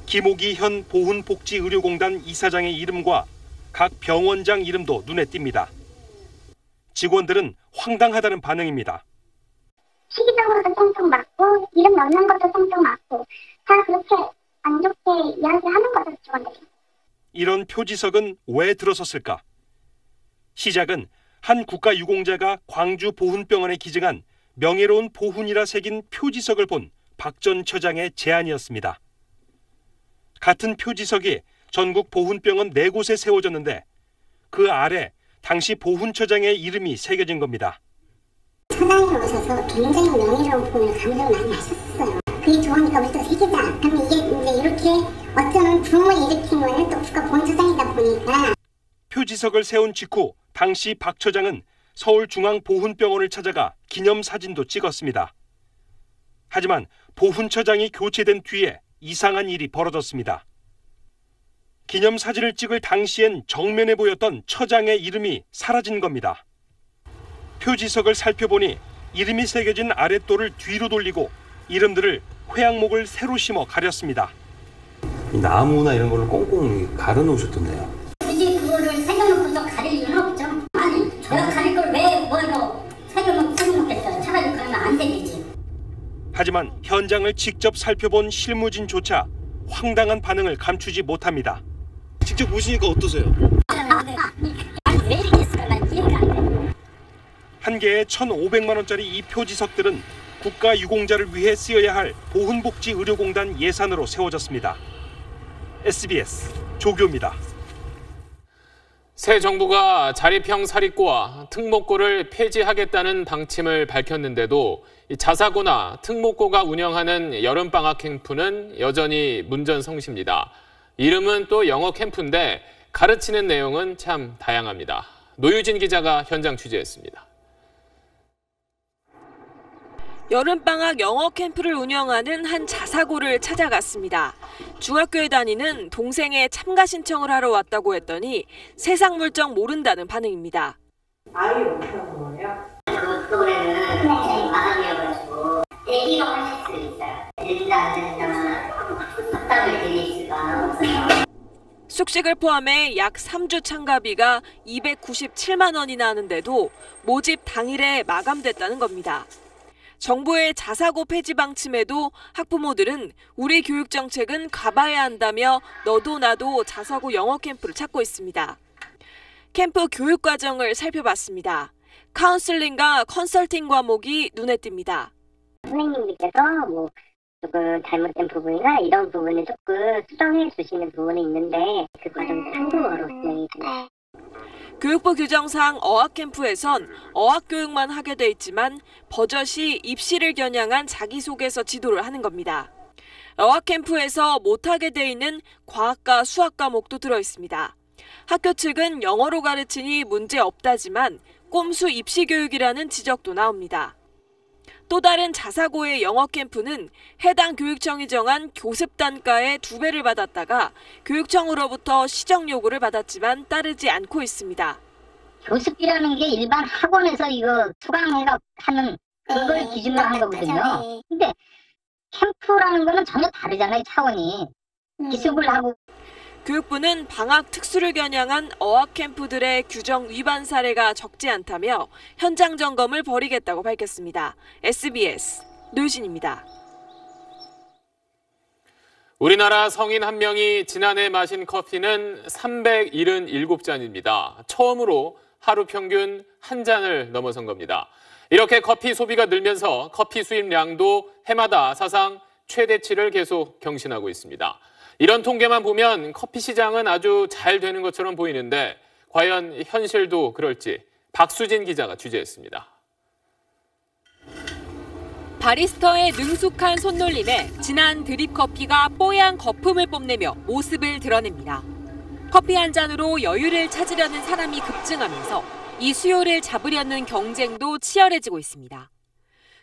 S15: 김옥희 현 보훈복지의료공단 이사장의 이름과 각 병원장 이름도 눈에 띕니다. 직원들은 황당하다는 반응입니다.
S16: 시기적으로도 쫑쫑 맞고 이름 넣는 것도 쫑쫑 맞고 다 그렇게 안 좋게 이야기하는 거죠, 직원들이.
S15: 이런 표지석은 왜 들어섰을까? 시작은 한 국가유공자가 광주 보훈병원에 기증한 명예로운 보훈이라 새긴 표지석을 본 박 전 처장의 제안이었습니다. 같은 표지석이 전국 보훈병원 4곳에 세워졌는데 그 아래 당시 보훈처장의 이름이 새겨진 겁니다.
S16: 처장이 오셔서 굉장히 명예로운 보훈을 강조를 많이 하셨어요. 그게 좋으니까 우리도 새기자. 그러면 이게 이제 이렇게 어쩌면 붐을 일으킨 거는 또 국가 보훈처장이다 보니까.
S15: 표지석을 세운 직후 당시 박 처장은 서울중앙보훈병원을 찾아가 기념사진도 찍었습니다. 하지만 보훈처장이 교체된 뒤에 이상한 일이 벌어졌습니다. 기념사진을 찍을 당시엔 정면에 보였던 처장의 이름이 사라진 겁니다. 표지석을 살펴보니 이름이 새겨진 아랫돌을 뒤로 돌리고 이름들을 회양목을 새로 심어 가렸습니다.
S29: 이 나무나 이런 거를 꽁꽁 가려 놓으셨던데요.
S16: 굳이 그거를 새겨놓고서 가릴 이유는 없죠. 아니, 내가 가릴 걸 왜 뭐라고 새겨놓겠어요. 차라리 그러면 안 되겠지.
S15: 하지만 현장을 직접 살펴본 실무진조차 황당한 반응을 감추지 못합니다.
S14: 직접 보시니까 어떠세요?
S16: 왜 이렇게 했을까? 난 이해가 안 돼.
S15: 한 개에 1,500만 원짜리 이 표지석들은 국가유공자를 위해 쓰여야 할 보훈복지의료공단 예산으로 세워졌습니다. SBS 조교입니다.
S10: 새 정부가 자립형 사립고와 특목고를 폐지하겠다는 방침을 밝혔는데도 자사고나 특목고가 운영하는 여름방학 캠프는 여전히 문전성시입니다. 이름은 또 영어 캠프인데 가르치는 내용은 참 다양합니다. 노유진 기자가 현장 취재했습니다.
S1: 여름방학 영어 캠프를 운영하는 한 자사고를 찾아갔습니다. 중학교에 다니는 동생의 참가 신청을 하러 왔다고 했더니 세상 물정 모른다는 반응입니다.
S12: 아예 못하는 거예요? 그거는 마감이어가지고 대기로 하실 수 있어요. 된다 안 된다 확답을 드릴 수가 없어요.
S1: 숙식을 포함해 약 3주 참가비가 297만 원이나 하는데도 모집 당일에 마감됐다는 겁니다. 정부의 자사고 폐지 방침에도 학부모들은 우리 교육 정책은 가봐야 한다며 너도 나도 자사고 영어 캠프를 찾고 있습니다. 캠프 교육 과정을 살펴봤습니다. 카운슬링과 컨설팅 과목이 눈에 띕니다.
S12: 선생님께서 조금 잘못된 부분이나 이런 부분을 조금 수정해 주시는 부분이 있는데 그 과정이 한국어로 진행이 됩니다.
S1: 교육부 규정상 어학캠프에선 어학교육만 하게 돼 있지만 버젓이 입시를 겨냥한 자기소개서 지도를 하는 겁니다. 어학캠프에서 못하게 돼 있는 과학과 수학 과목도 들어있습니다. 학교 측은 영어로 가르치니 문제 없다지만 꼼수 입시교육이라는 지적도 나옵니다. 또 다른 자사고의 영어 캠프는 해당 교육청이 정한 교습 단가의 2배를 받았다가 교육청으로부터 시정 요구를 받았지만 따르지 않고 있습니다.
S12: 교습이라는 게 일반 학원에서 이거 수강해가 하는 그걸 기준으로 하는 거거든요. 근데 캠프라는 거는 전혀 다르잖아요, 차원이. 기습을 하고.
S1: 교육부는 방학 특수를 겨냥한 어학 캠프들의 규정 위반 사례가 적지 않다며 현장 점검을 벌이겠다고 밝혔습니다. SBS 노유진입니다.
S10: 우리나라 성인 한 명이 지난해 마신 커피는 377잔입니다. 처음으로 하루 평균 한 잔을 넘어선 겁니다. 이렇게 커피 소비가 늘면서 커피 수입량도 해마다 사상 최대치를 계속 경신하고 있습니다. 이런 통계만 보면 커피 시장은 아주 잘 되는 것처럼 보이는데 과연 현실도 그럴지 박수진 기자가 취재했습니다.
S1: 바리스타의 능숙한 손놀림에 진한 드립커피가 뽀얀 거품을 뽐내며 모습을 드러냅니다. 커피 한 잔으로 여유를 찾으려는 사람이 급증하면서 이 수요를 잡으려는 경쟁도 치열해지고 있습니다.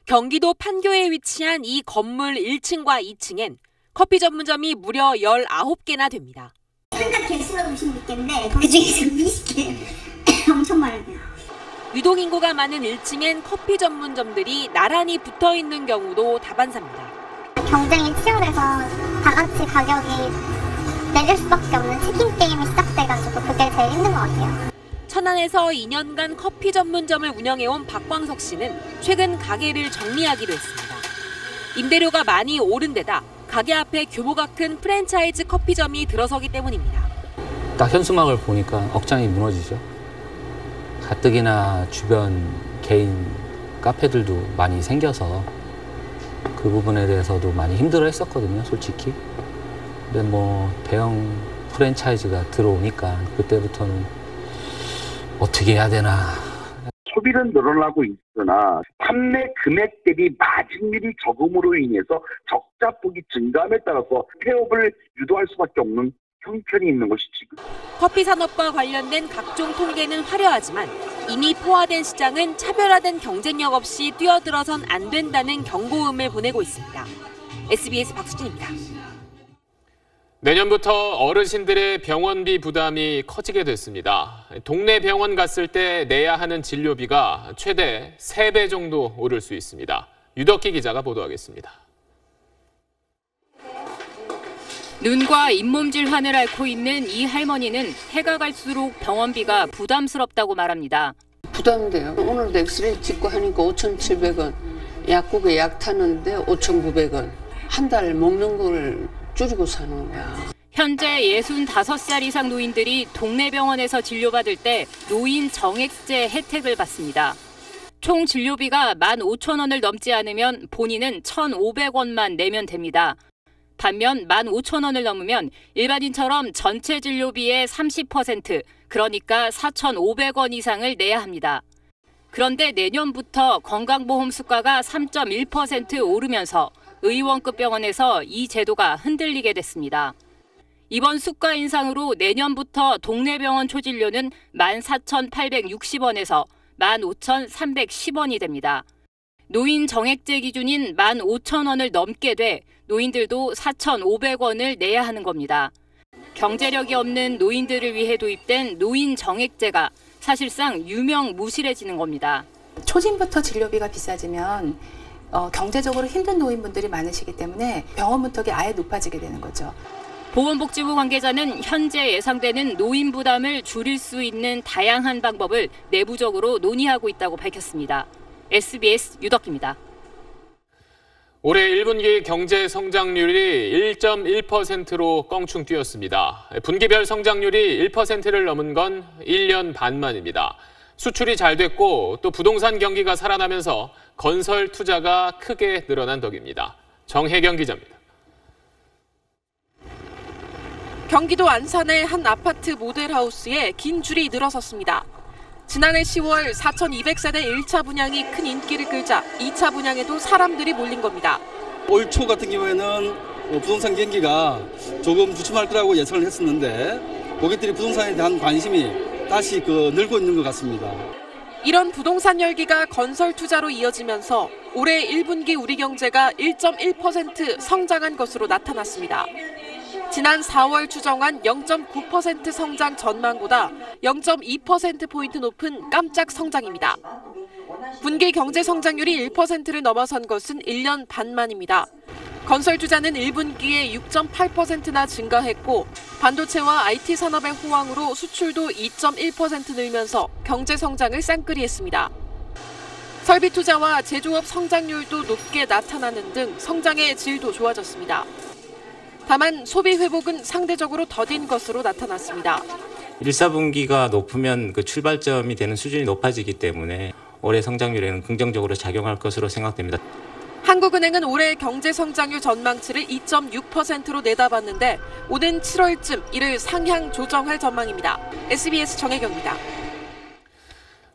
S1: 경기도 판교에 위치한 이 건물 1층과 2층엔 커피 전문점이 무려 19개나 됩니다.
S16: 생각 개수가 보시면 있겠는데 그중에서 20개 엄청 많아요.
S1: 유동인구가 많은 1층엔 커피 전문점들이 나란히 붙어있는 경우도 다반사입니다.
S16: 경쟁이 치열해서 다 같이 가격이 내릴 수밖에 없는 치킨 게임이 시작돼가지고 그게 제일 힘든 것 같아요.
S1: 천안에서 2년간 커피 전문점을 운영해온 박광석 씨는 최근 가게를 정리하기로 했습니다. 임대료가 많이 오른 데다 가게 앞에 규모가 큰 프랜차이즈 커피점이 들어서기 때문입니다.
S18: 딱 현수막을 보니까 억장이 무너지죠. 가뜩이나 주변 개인 카페들도 많이 생겨서 그 부분에 대해서도 많이 힘들어 했었거든요, 솔직히. 근데 대형 프랜차이즈가 들어오니까 그때부터는 어떻게 해야 되나.
S19: 소비는 늘어나고 있으나 판매 금액 대비 마진율이 적음으로 인해서 적자 폭이 증가함에 따라서 폐업을 유도할 수밖에 없는 형편이 있는 것이지.
S1: 커피 산업과 관련된 각종 통계는 화려하지만 이미 포화된 시장은 차별화된 경쟁력 없이 뛰어들어선 안 된다는 경고음을 보내고 있습니다. SBS 박수진입니다.
S10: 내년부터 어르신들의 병원비 부담이 커지게 됐습니다. 동네 병원 갔을 때 내야 하는 진료비가 최대 3배 정도 오를 수 있습니다. 유덕기 기자가 보도하겠습니다.
S20: 눈과 잇몸 질환을 앓고 있는 이 할머니는 해가 갈수록 병원비가 부담스럽다고 말합니다.
S5: 부담돼요. 오늘도 엑스레이 찍고 하니까 5,700원, 약국에 약 타는데 5,900원. 한 달 먹는 걸 줄이고 사는 거야.
S20: 현재 65살 이상 노인들이 동네 병원에서 진료받을 때 노인 정액제 혜택을 받습니다. 총 진료비가 15,000원을 넘지 않으면 본인은 1,500원만 내면 됩니다. 반면 15,000원을 넘으면 일반인처럼 전체 진료비의 30%, 그러니까 4,500원 이상을 내야 합니다. 그런데 내년부터 건강보험 수가가 3.1% 오르면서 의원급 병원에서 이 제도가 흔들리게 됐습니다. 이번 수가 인상으로 내년부터 동네 병원 초진료는 14,860원에서 15,310원이 됩니다. 노인 정액제 기준인 15,000원을 넘게 돼 노인들도 4,500원을 내야 하는 겁니다. 경제력이 없는 노인들을 위해 도입된 노인 정액제가 사실상 유명무실해지는 겁니다.
S4: 초진부터 진료비가 비싸지면 경제적으로 힘든 노인분들이 많으시기 때문에 병원 문턱이 아예 높아지게 되는 거죠.
S20: 보건복지부 관계자는 현재 예상되는 노인 부담을 줄일 수 있는 다양한 방법을 내부적으로 논의하고 있다고 밝혔습니다. SBS 유덕기입니다.
S10: 올해 1분기 경제 성장률이 1.1%로 껑충 뛰었습니다. 분기별 성장률이 1%를 넘은 건 1년 반 만입니다. 수출이 잘 됐고 또 부동산 경기가 살아나면서 건설 투자가 크게 늘어난 덕입니다. 정혜경 기자입니다.
S17: 경기도 안산의 한 아파트 모델하우스에 긴 줄이 늘어섰습니다. 지난해 10월 4,200세대 1차 분양이 큰 인기를 끌자 2차 분양에도 사람들이 몰린 겁니다.
S21: 올 초 같은 경우에는 부동산 경기가 조금 주춤할 거라고 예상을 했었는데 고객들이 부동산에 대한 관심이 다시 늘고 있는 것 같습니다.
S17: 이런 부동산 열기가 건설 투자로 이어지면서 올해 1분기 우리 경제가 1.1% 성장한 것으로 나타났습니다. 지난 4월 추정한 0.9% 성장 전망보다 0.2%포인트 높은 깜짝 성장입니다. 분기 경제 성장률이 1%를 넘어선 것은 1년 반 만입니다. 건설 투자는 1분기에 6.8%나 증가했고 반도체와 IT 산업의 호황으로 수출도 2.1% 늘면서 경제 성장을 쌍끌이했습니다. 설비 투자와 제조업 성장률도 높게 나타나는 등 성장의 질도 좋아졌습니다. 다만 소비 회복은 상대적으로 더딘 것으로 나타났습니다.
S22: 1, 4분기가 높으면 그 출발점이 되는 수준이 높아지기 때문에 올해 성장률에는 긍정적으로 작용할 것으로 생각됩니다.
S17: 한국은행은 올해 경제 성장률 전망치를 2.6%로 내다봤는데 오는 7월쯤 이를 상향 조정할 전망입니다. SBS 정혜경입니다.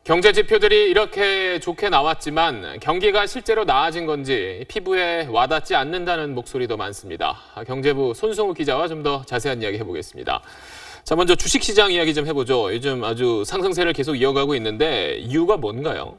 S10: 경제 지표들이 이렇게 좋게 나왔지만 경기가 실제로 나아진 건지 피부에 와닿지 않는다는 목소리도 많습니다. 경제부 손승우 기자와 좀 더 자세한 이야기 해보겠습니다. 자, 먼저 주식시장 이야기 좀 해보죠. 요즘 아주 상승세를 계속 이어가고 있는데 이유가 뭔가요?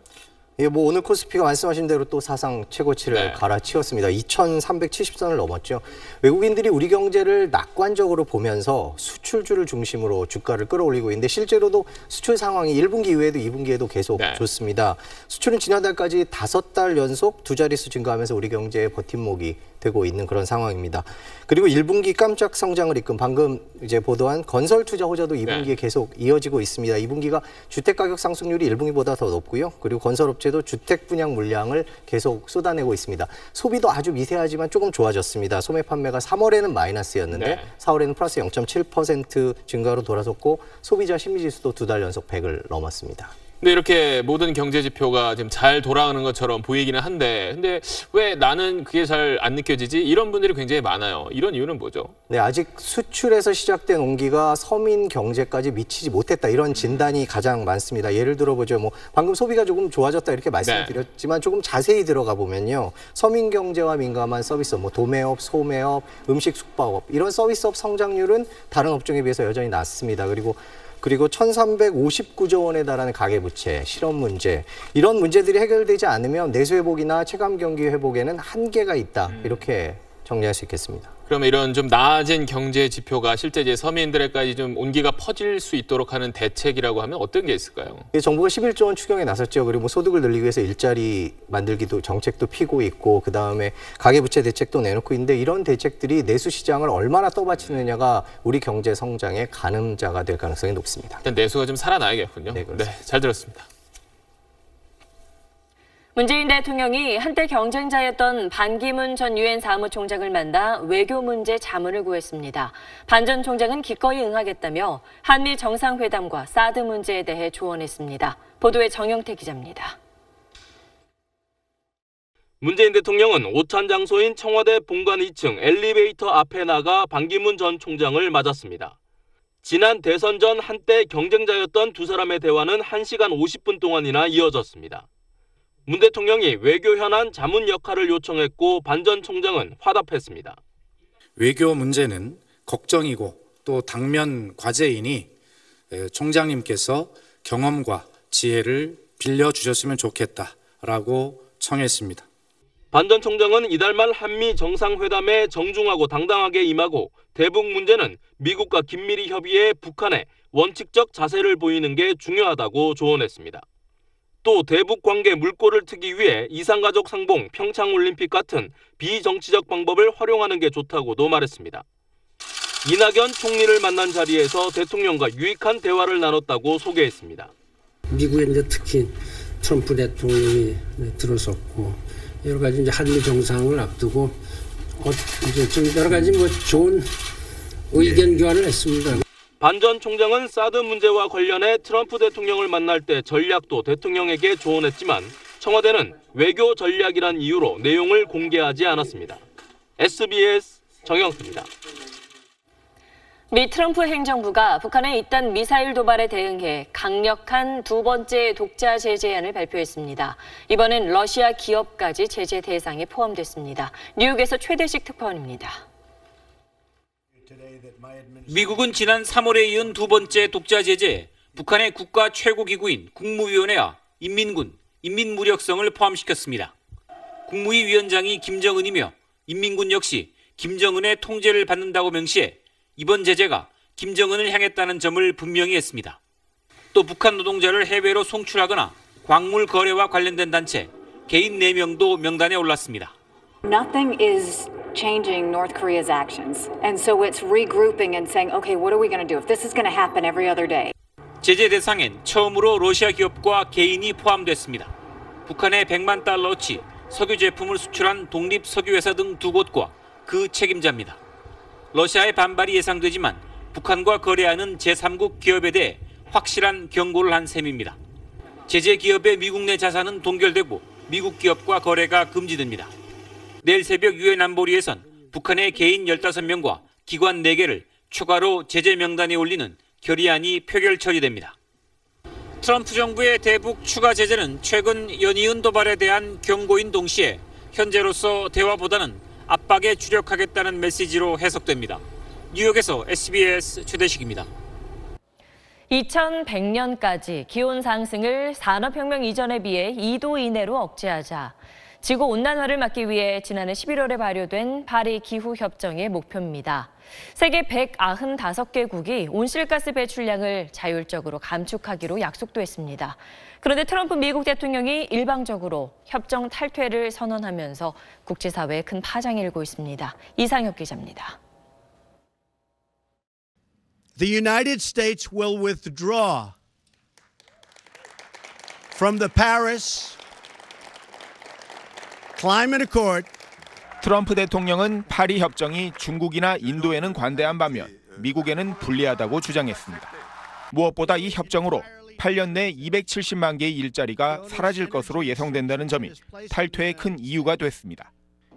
S23: 예, 오늘 코스피가 말씀하신 대로 또 사상 최고치를 갈아치웠습니다. 2,370선을 넘었죠. 외국인들이 우리 경제를 낙관적으로 보면서 수출주를 중심으로 주가를 끌어올리고 있는데 실제로도 수출 상황이 1분기 이후에도 2분기에도 계속 좋습니다. 수출은 지난달까지 5달 연속 두 자릿수 증가하면서 우리 경제의 버팀목이 되고 있는 그런 상황입니다. 그리고 1분기 깜짝 성장을 이끈 방금 이제 보도한 건설 투자 호조도 2분기에 계속 이어지고 있습니다. 2분기가 주택 가격 상승률이 1분기보다 더 높고요. 그리고 건설업체도 주택 분양 물량을 계속 쏟아내고 있습니다. 소비도 아주 미세하지만 조금 좋아졌습니다. 소매 판매가 3월에는 마이너스였는데 4월에는 플러스 0.7% 증가로 돌아섰고 소비자 심리지수도 2달 연속 100을 넘었습니다.
S10: 근데 이렇게 모든 경제 지표가 지금 잘 돌아가는 것처럼 보이기는 한데 근데 왜 나는 그게 잘 안 느껴지지? 이런 분들이 굉장히 많아요. 이런 이유는 뭐죠?
S23: 네, 아직 수출에서 시작된 온기가 서민 경제까지 미치지 못했다. 이런 진단이 가장 많습니다. 예를 들어보죠. 방금 소비가 조금 좋아졌다 이렇게 말씀드렸지만 조금 자세히 들어가 보면요. 서민 경제와 민감한 서비스업, 도매업, 소매업, 음식 숙박업 이런 서비스업 성장률은 다른 업종에 비해서 여전히 낮습니다. 그리고 1,359조 원에 달하는 가계부채, 실업 문제 이런 문제들이 해결되지 않으면 내수 회복이나 체감 경기 회복에는 한계가 있다. 이렇게 정리할 수 있겠습니다.
S10: 그러면 이런 좀 나아진 경제 지표가 실제 이제 서민들에까지 좀 온기가 퍼질 수 있도록 하는 대책이라고 하면 어떤 게 있을까요?
S23: 정부가 11조 원 추경에 나섰죠. 그리고 소득을 늘리기 위해서 일자리 만들기도 정책도 피고 있고 그다음에 가계부채 대책도 내놓고 있는데 이런 대책들이 내수 시장을 얼마나 떠받치느냐가 우리 경제 성장의 가늠자가 될 가능성이 높습니다.
S10: 일단 내수가 좀 살아나야겠군요. 네, 잘 들었습니다.
S1: 문재인 대통령이 한때 경쟁자였던 반기문 전 유엔 사무총장을 만나 외교 문제 자문을 구했습니다. 반 전 총장은 기꺼이 응하겠다며 한미 정상회담과 사드 문제에 대해 조언했습니다. 보도에 정영태 기자입니다.
S2: 문재인 대통령은 오찬 장소인 청와대 본관 2층 엘리베이터 앞에 나가 반기문 전 총장을 맞았습니다. 지난 대선 전 한때 경쟁자였던 두 사람의 대화는 1시간 50분 동안이나 이어졌습니다. 문 대통령이 외교 현안 자문 역할을 요청했고 반 전 총장은 화답했습니다.
S7: 외교 문제는 걱정이고 또 당면 과제이니 총장님께서 경험과 지혜를 빌려주셨으면 좋겠다라고 청했습니다.
S2: 반 전 총장은 이달 말 한미 정상회담에 정중하고 당당하게 임하고 대북 문제는 미국과 긴밀히 협의해 북한에 원칙적 자세를 보이는 게 중요하다고 조언했습니다. 또 대북 관계 물꼬를 트기 위해 이산가족 상봉, 평창올림픽 같은 비정치적 방법을 활용하는 게 좋다고도 말했습니다. 이낙연 총리를 만난 자리에서 대통령과 유익한 대화를 나눴다고 소개했습니다.
S8: 미국에 이제 특히 트럼프 대통령이 들어섰고 여러 가지 이제 한미 정상을 앞두고 이제 좀 여러 가지 좋은 의견 교환을 했습니다.
S2: 반 전 총장은 사드 문제와 관련해 트럼프 대통령을 만날 때 전략도 대통령에게 조언했지만 청와대는 외교 전략이란 이유로 내용을 공개하지 않았습니다. SBS 정영수입니다.
S1: 미 트럼프 행정부가 북한의 잇단 미사일 도발에 대응해 강력한 두 번째 독자 제재안을 발표했습니다. 이번엔 러시아 기업까지 제재 대상에 포함됐습니다. 뉴욕에서 최대식 특파원입니다.
S9: 미국은 지난 3월에 이은 두 번째 독자 제재에 북한의 국가 최고기구인 국무위원회와 인민군, 인민무력성을 포함시켰습니다. 국무위 위원장이 김정은이며 인민군 역시 김정은의 통제를 받는다고 명시해 이번 제재가 김정은을 향했다는 점을 분명히 했습니다. 또 북한 노동자를 해외로 송출하거나 광물 거래와 관련된 단체, 개인 4명도 명단에 올랐습니다.
S24: Nothing is changing North Korea's actions. And so it's regrouping and saying, okay, what are we going to do if this is going to happen every other day?
S9: 제재 대상엔 처음으로 러시아 기업과 개인이 포함됐습니다. 북한에 100만 달러어치 석유 제품을 수출한 독립 석유회사 등 두 곳과 그 책임자입니다. 러시아의 반발이 예상되지만 북한과 거래하는 제3국 기업에 대해 확실한 경고를 한 셈입니다. 제재 기업의 미국 내 자산은 동결되고 미국 기업과 거래가 금지됩니다. 내일 새벽 유엔 안보리에선 북한의 개인 15명과 기관 4개를 추가로 제재 명단에 올리는 결의안이 표결 처리됩니다. 트럼프 정부의 대북 추가 제재는 최근 연이은 도발에 대한 경고인 동시에 현재로서 대화보다는 압박에 주력하겠다는 메시지로 해석됩니다. 뉴욕에서 SBS 최대식입니다.
S1: 2100년까지 기온 상승을 산업혁명 이전에 비해 2도 이내로 억제하자. 지구온난화를 막기 위해 지난해 11월에 발효된 파리 기후협정의 목표입니다. 세계 195개국이 온실가스 배출량을 자율적으로 감축하기로 약속도 했습니다. 그런데 트럼프 미국 대통령이 일방적으로 협정 탈퇴를 선언하면서 국제사회에 큰 파장이 일고 있습니다. 이상엽 기자입니다.
S25: The United States will withdraw from the Paris Climate Accord.
S26: 트럼프 대통령은 파리 협정이 중국이나 인도에는 관대한 반면 미국에는 불리하다고 주장했습니다. 무엇보다 이 협정으로 8년 내 270만 개의 일자리가 사라질 것으로 예상된다는 점이 탈퇴의 큰 이유가 됐습니다.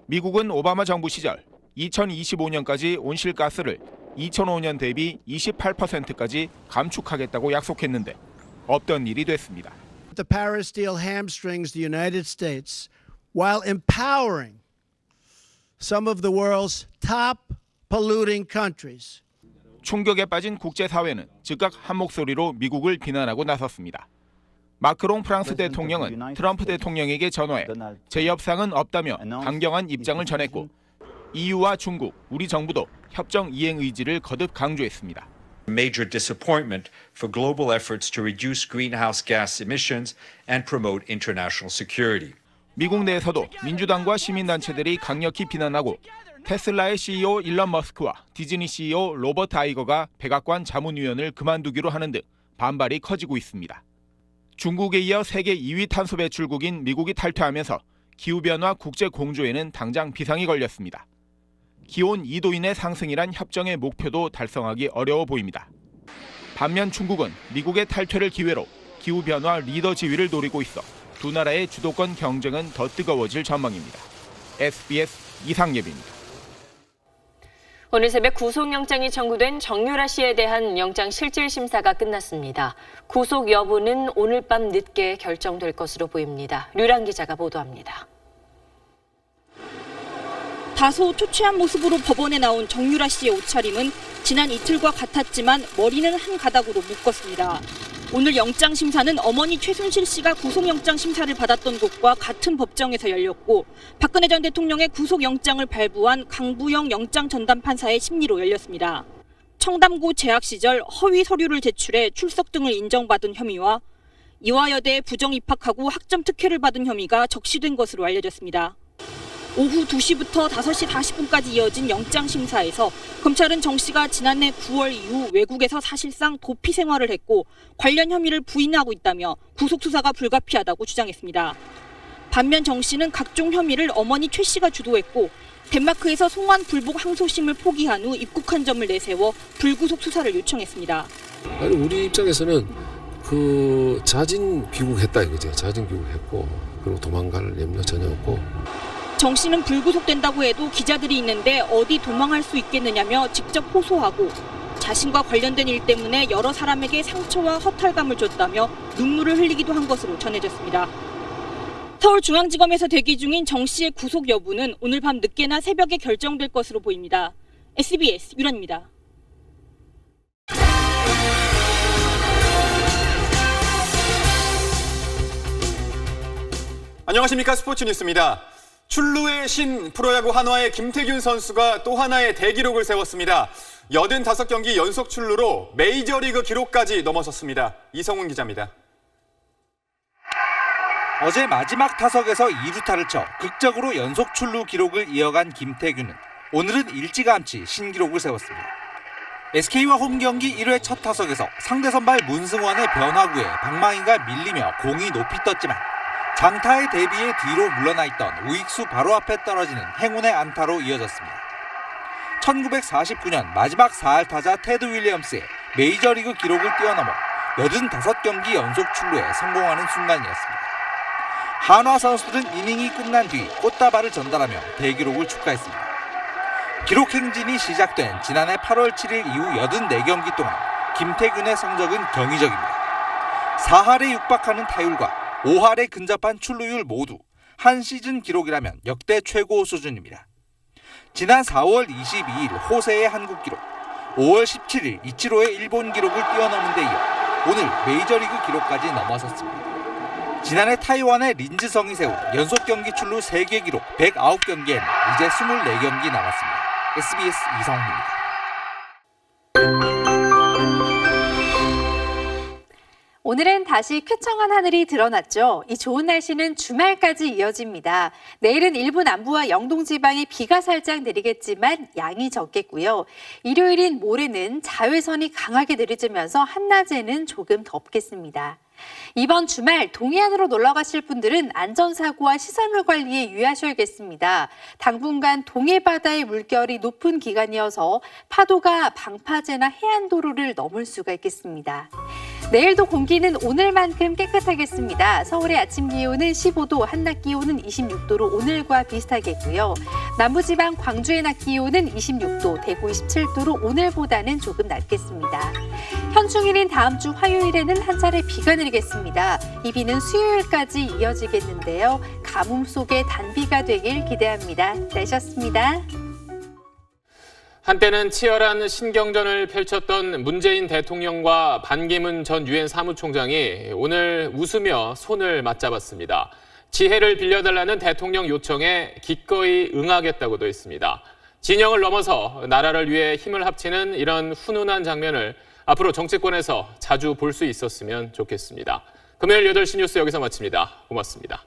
S26: 미국은 오바마 정부 시절 2025년까지 온실가스를 2005년 대비 28%까지 감축하겠다고 약속했는데 없던 일이 됐습니다.
S25: The Paris deal hamstrings the United States while empowering some of the world's top polluting countries.
S26: 충격에 빠진 국제사회는 즉각 한 목소리로 미국을 비난하고 나섰습니다. 마크롱 프랑스 대통령은 트럼프 대통령에게 전화해 재협상은 없다며 강경한 입장을 전했고 EU와 중국, 우리 정부도 협정 이행 의지를 거듭 강조했습니다.
S27: Major disappointment for global efforts to reduce greenhouse gas emissions and promote international security.
S26: 미국 내에서도 민주당과 시민단체들이 강력히 비난하고 테슬라의 CEO 일론 머스크와 디즈니 CEO 로버트 아이거가 백악관 자문위원을 그만두기로 하는 등 반발이 커지고 있습니다. 중국에 이어 세계 2위 탄소 배출국인 미국이 탈퇴하면서 기후변화 국제 공조에는 당장 비상이 걸렸습니다. 기온 2도 이내 상승이란 협정의 목표도 달성하기 어려워 보입니다. 반면 중국은 미국의 탈퇴를 기회로 기후변화 리더 지위를 노리고 있어 두 나라의 주도권 경쟁은 더 뜨거워질 전망입니다. SBS 이상예비입니다.
S1: 오늘 새벽 구속영장이 청구된 정유라 씨에 대한 영장실질심사가 끝났습니다. 구속 여부는 오늘 밤 늦게 결정될 것으로 보입니다. 류란 기자가 보도합니다.
S3: 다소 초췌한 모습으로 법원에 나온 정유라 씨의 옷차림은 지난 이틀과 같았지만 머리는 한 가닥으로 묶었습니다. 오늘 영장심사는 어머니 최순실 씨가 구속영장 심사를 받았던 곳과 같은 법정에서 열렸고 박근혜 전 대통령의 구속영장을 발부한 강부영 영장전담판사의 심리로 열렸습니다. 청담고 재학 시절 허위 서류를 제출해 출석 등을 인정받은 혐의와 이화여대에 부정 입학하고 학점 특혜를 받은 혐의가 적시된 것으로 알려졌습니다. 오후 2시부터 5시 40분까지 이어진 영장심사에서 검찰은 정 씨가 지난해 9월 이후 외국에서 사실상 도피 생활을 했고 관련 혐의를 부인하고 있다며 구속수사가 불가피하다고 주장했습니다. 반면 정 씨는 각종 혐의를 어머니 최 씨가 주도했고 덴마크에서 송환 불복 항소심을 포기한 후 입국한 점을 내세워 불구속 수사를 요청했습니다.
S6: 아니 우리 입장에서는 자진 귀국했다 이거죠. 자진 귀국했고 그리고 도망갈 염려 전혀 없고.
S3: 정 씨는 불구속된다고 해도 기자들이 있는데 어디 도망할 수 있겠느냐며 직접 호소하고 자신과 관련된 일 때문에 여러 사람에게 상처와 허탈감을 줬다며 눈물을 흘리기도 한 것으로 전해졌습니다. 서울중앙지검에서 대기 중인 정 씨의 구속 여부는 오늘 밤 늦게나 새벽에 결정될 것으로 보입니다. SBS 유란입니다.
S11: 안녕하십니까. 스포츠 뉴스입니다. 출루의 신 프로야구 한화의 김태균 선수가 또 하나의 대기록을 세웠습니다. 85경기 연속 출루로 메이저리그 기록까지 넘어섰습니다. 이성훈 기자입니다.
S12: 어제 마지막 타석에서 2루타를 쳐 극적으로 연속 출루 기록을 이어간 김태균은 오늘은 일찌감치 신기록을 세웠습니다. SK와 홈경기 1회 첫 타석에서 상대 선발 문승원의 변화구에 방망이가 밀리며 공이 높이 떴지만 장타에 대비해 뒤로 물러나 있던 우익수 바로 앞에 떨어지는 행운의 안타로 이어졌습니다. 1949년 마지막 4할 타자 테드 윌리엄스의 메이저리그 기록을 뛰어넘어 85경기 연속 출루에 성공하는 순간이었습니다. 한화 선수들은 이닝이 끝난 뒤 꽃다발을 전달하며 대기록을 축하했습니다. 기록 행진이 시작된 지난해 8월 7일 이후 84경기 동안 김태균의 성적은 경이적입니다. 4할에 육박하는 타율과 5할에 근접한 출루율 모두 한 시즌 기록이라면 역대 최고 수준입니다. 지난 4월 22일 호세의 한국 기록, 5월 17일 이치로의 일본 기록을 뛰어넘은 데 이어 오늘 메이저리그 기록까지 넘어섰습니다. 지난해 타이완의 린즈성이 세운 연속 경기 출루 3개 기록 109경기에는 이제 24경기 남았습니다. SBS 이성훈입니다.
S13: 오늘은 다시 쾌청한 하늘이 드러났죠. 이 좋은 날씨는 주말까지 이어집니다. 내일은 일부 남부와 영동 지방에 비가 살짝 내리겠지만 양이 적겠고요. 일요일인 모레는 자외선이 강하게 내려지면서 한낮에는 조금 덥겠습니다. 이번 주말 동해안으로 놀러 가실 분들은 안전사고와 시설물 관리에 유의하셔야겠습니다. 당분간 동해 바다의 물결이 높은 기간이어서 파도가 방파제나 해안도로를 넘을 수가 있겠습니다. 내일도 공기는 오늘만큼 깨끗하겠습니다. 서울의 아침 기온은 15도, 한낮 기온은 26도로 오늘과 비슷하겠고요. 남부지방 광주의 낮 기온은 26도, 대구 27도로 오늘보다는 조금 낮겠습니다. 현충일인 다음 주 화요일에는 한 차례 비가 내리겠습니다. 이 비는 수요일까지 이어지겠는데요. 가뭄 속의 단비가 되길 기대합니다. 날씨였습니다.
S10: 한때는 치열한 신경전을 펼쳤던 문재인 대통령과 반기문 전 유엔 사무총장이 오늘 웃으며 손을 맞잡았습니다. 지혜를 빌려달라는 대통령 요청에 기꺼이 응하겠다고도 했습니다. 진영을 넘어서 나라를 위해 힘을 합치는 이런 훈훈한 장면을 앞으로 정치권에서 자주 볼 수 있었으면 좋겠습니다. 금요일 8시 뉴스 여기서 마칩니다. 고맙습니다.